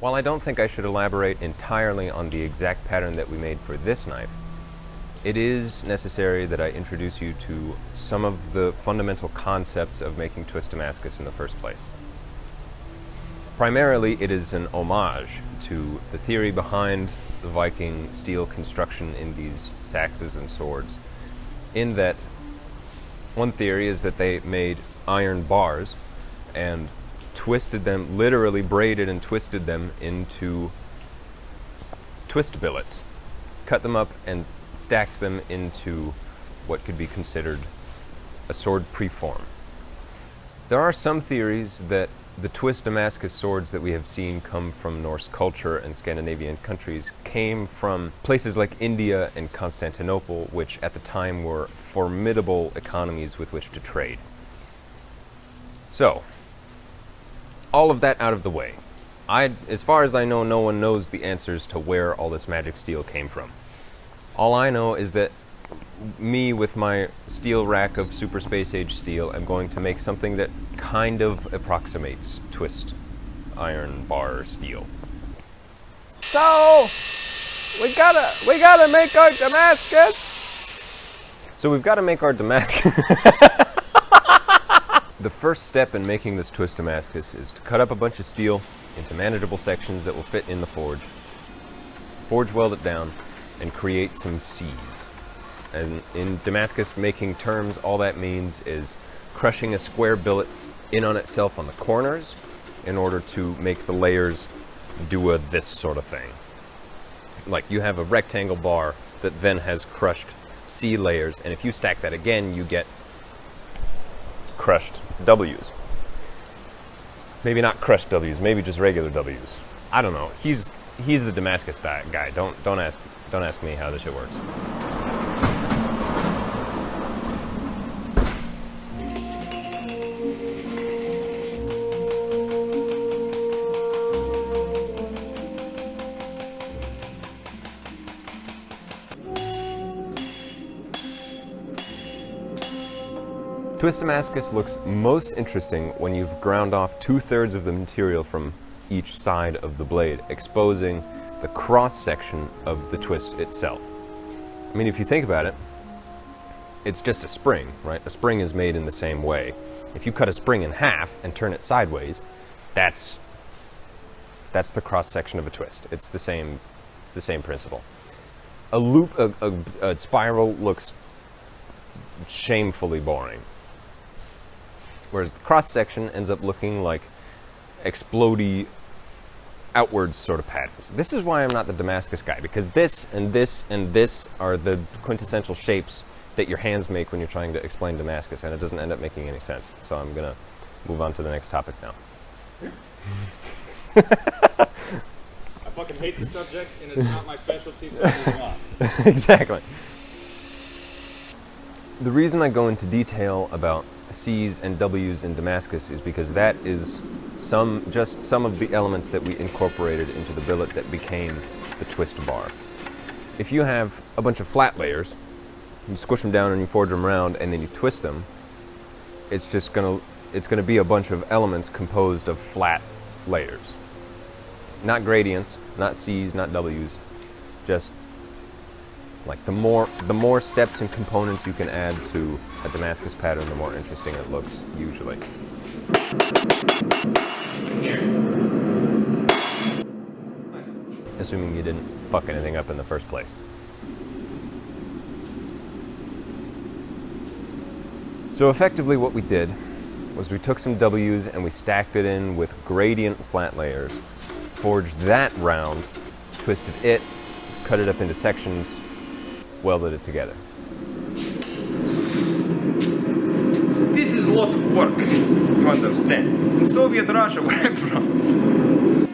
While I don't think I should elaborate entirely on the exact pattern that we made for this knife, it is necessary that I introduce you to some of the fundamental concepts of making twist Damascus in the first place. Primarily, it is an homage to the theory behind the Viking steel construction in these saxes and swords, in that one theory is that they made iron bars and twisted them, literally braided and twisted them into twist billets, cut them up and stacked them into what could be considered a sword preform. There are some theories that the twist Damascus swords that we have seen come from Norse culture and Scandinavian countries came from places like India and Constantinople, which at the time were formidable economies with which to trade. So, all of that out of the way. As far as I know, no one knows the answers to where all this magic steel came from. All I know is that me, with my steel rack of Super Space Age steel, I'm going to make something that kind of approximates twist iron bar steel. So, we gotta make our Damascus! So we've got to make our Damascus. The first step in making this twist Damascus is to cut up a bunch of steel into manageable sections that will fit in the forge weld it down, and create some C's. And in Damascus making terms, all that means is crushing a square billet in on itself on the corners in order to make the layers do this sort of thing. Like you have a rectangle bar that then has crushed C layers, and if you stack that again, you get crushed W's. Maybe not crushed W's, maybe just regular W's. I don't know. He's he's the Damascus guy. Don't ask me how this shit works. Twist Damascus looks most interesting when you've ground off 2/3 of the material from each side of the blade, exposing the cross-section of the twist itself. I mean, if you think about it, it's just a spring, right? A spring is made in the same way. If you cut a spring in half and turn it sideways, that's the cross-section of a twist. It's the same principle. A loop, a spiral looks shamefully boring. Whereas the cross-section ends up looking like explodey outwards sort of patterns. This is why I'm not the Damascus guy, because this and this and this are the quintessential shapes that your hands make when you're trying to explain Damascus, and it doesn't end up making any sense. So I'm going to move on to the next topic now. I fucking hate the subject, and it's not my specialty, so I'm moving on. Exactly. The reason I go into detail about C's and W's in Damascus is because that is just some of the elements that we incorporated into the billet that became the twist bar. If you have a bunch of flat layers, you squish them down and you forge them around and then you twist them, it's gonna be a bunch of elements composed of flat layers. Not gradients, not C's, not W's, just like the more steps and components you can add to a Damascus pattern, the more interesting it looks, usually. Assuming you didn't fuck anything up in the first place. So effectively what we did was we took some W's and we stacked it in with gradient flat layers, forged that round, twisted it, cut it up into sections, welded it together. This is a lot of work, you understand. In Soviet Russia, where I'm from.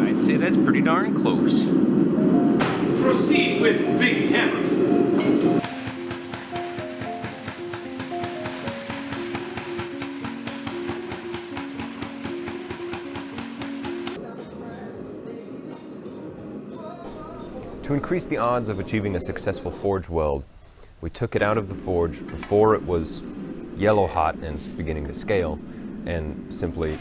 I'd say that's pretty darn close. Proceed with big hammer. To increase the odds of achieving a successful forge weld, we took it out of the forge before it was yellow hot and beginning to scale, and simply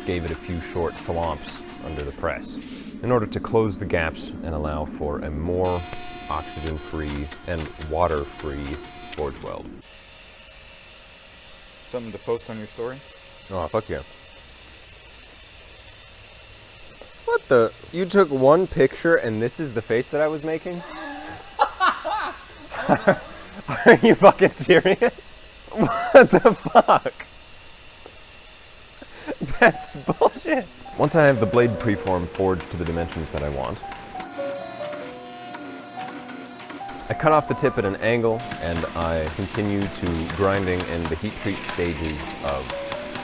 gave it a few short thwomps under the press in order to close the gaps and allow for a more oxygen-free and water-free forge weld. Something to post on your story? Oh, fuck yeah. What the? You took one picture and this is the face that I was making? Are you fucking serious? What the fuck? That's bullshit. Once I have the blade preform forged to the dimensions that I want, I cut off the tip at an angle and I continue to grinding in the heat treat stages of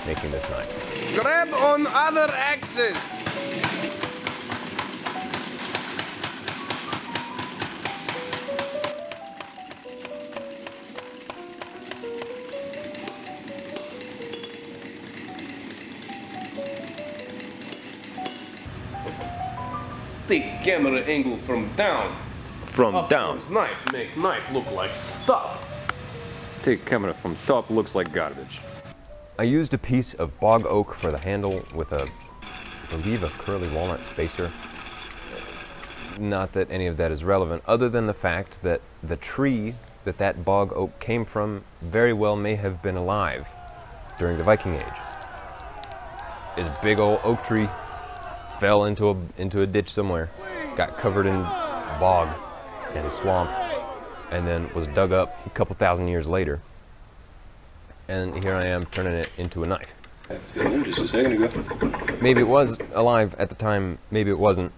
making this knife. Grab on other axes. Take camera angle from down. From Up down. towards knife, make knife look like stuff. Take camera from top, looks like garbage. I used a piece of bog oak for the handle with I believe a curly walnut spacer. Not that any of that is relevant, other than the fact that the tree that bog oak came from very well may have been alive during the Viking Age. This big old oak tree fell into a ditch somewhere, got covered in bog and swamp, and then was dug up a couple thousand years later. And here I am turning it into a knife. Just a second ago. Maybe it was alive at the time, maybe it wasn't.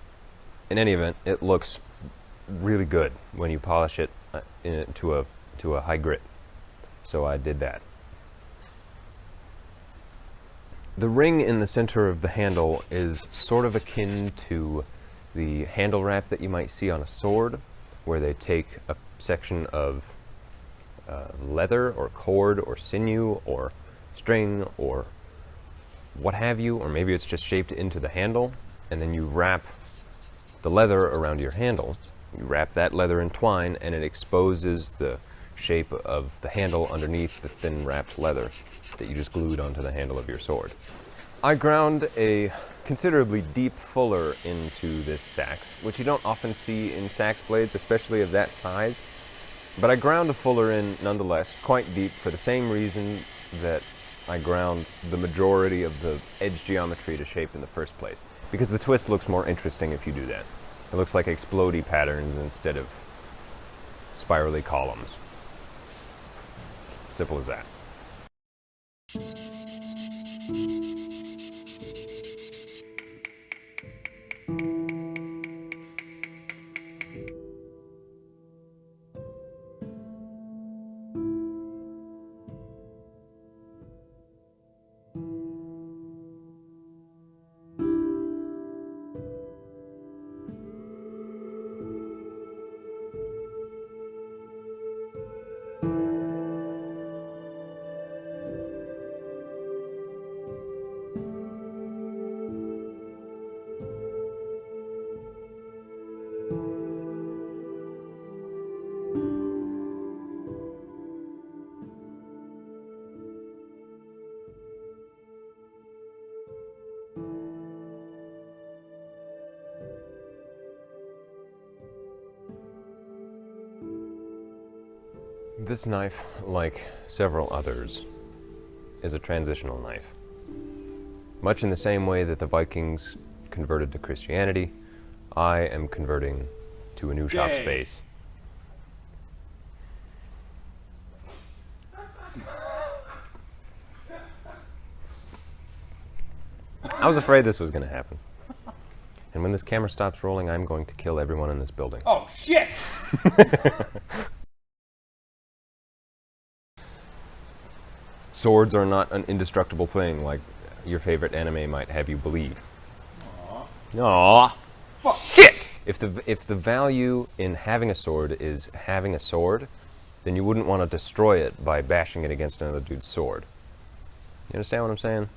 In any event, it looks really good when you polish it to a high grit. So I did that. The ring in the center of the handle is sort of akin to the handle wrap that you might see on a sword, where they take a section of leather or cord or sinew or string or what have you, or maybe it's just shaped into the handle, and then you wrap the leather around your handle. You wrap that leather in twine, and it exposes the shape of the handle underneath the thin wrapped leather that you just glued onto the handle of your sword. I ground a considerably deep fuller into this sax, which you don't often see in sax blades, especially of that size. But I ground a fuller in nonetheless, quite deep, for the same reason that I ground the majority of the edge geometry to shape in the first place. Because the twist looks more interesting if you do that. It looks like explodey patterns instead of spirally columns. Simple as that. This knife, like several others, is a transitional knife. Much in the same way that the Vikings converted to Christianity, I am converting to a new shop space. I was afraid this was going to happen. And when this camera stops rolling, I'm going to kill everyone in this building. Oh, shit! Swords are not an indestructible thing like your favorite anime might have you believe. Aww. Fuck. Shit! If the value in having a sword is having a sword, then you wouldn't want to destroy it by bashing it against another dude's sword. You understand what I'm saying?